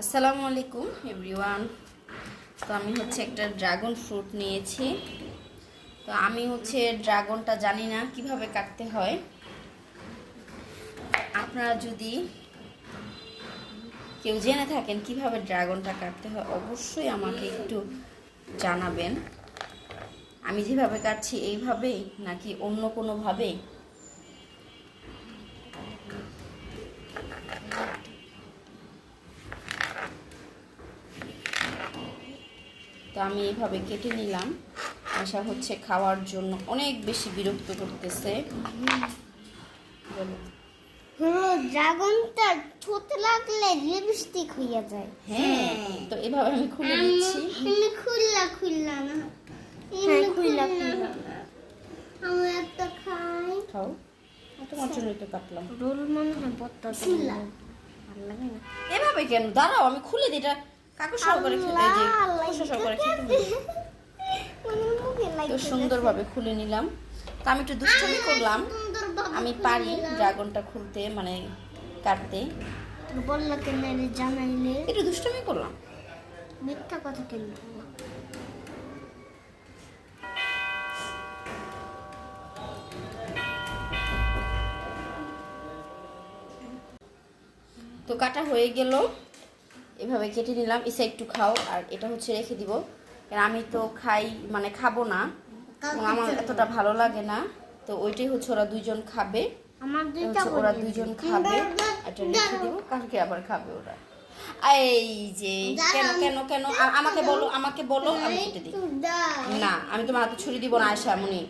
আসসালামু আলাইকুম এভরিওয়ান। তো আমি একটা ড্রাগন ফ্রুট নিয়েছি। তো আমি ড্রাগনটা জানি না কিভাবে কাটতে হয়। আপনারা যদি কেউ জেনে থাকেন কিভাবে ড্রাগনটা কাটতে হয় অবশ্যই আমাকে একটু জানাবেন। আমি যেভাবে কাটছি এইভাবেই নাকি অন্য কোনোভাবে। তো আমি এইভাবে কেটে নিলাম। আশা হচ্ছে খাওয়ার জন্য অনেক বেশি বিরক্ত করতেছে। ড্রাগনটা ছোট লাগলে লিপস্টিক হয়ে যায়। হ্যাঁ, তো এভাবে আমি খুলে নিচ্ছি। আমি খুললা না, খুললা আমি একটা খাই। খাও, তোমার জন্য তো কাটলাম। রোল মনে হয় বত্তা ভালো লাগে না। এভাবে কেন? দাঁড়াও, আমি খুলে দিই। এটা কাকু সহকারে খেতে, এই যে খোসা সহকারে খেতে হবে। তো সুন্দরভাবে খুলে নিলাম। তো আমি একটু দুষ্টামি করলাম। আমি পারি ড্রাগনটা খুলতে, মানে কাটতে। বললা কেন জানাইলে? একটু দুষ্টামি করলাম। মিথ্যা কথা কেন? তো কাটা হয়ে গেল। এভাবে কেটে নিলাম। ইসা একটু খাও, আর এটা রেখে দিব। কারণ আমি তো খাই, মানে খাবো না, আমার এতটা ভালো লাগে না। তো ওইটাই ওরা দুইজন খাবে। ওরা দুইজন খাবে, এটা রেখে দিব, কালকে আবার খাবে ওরা। এই যে কেন কেন কেন আমাকে বলো, আমাকে বলো, আমি কেটে দিই। না, আমি তোমার হাতে ছুরি দিব না আয়শা মনি।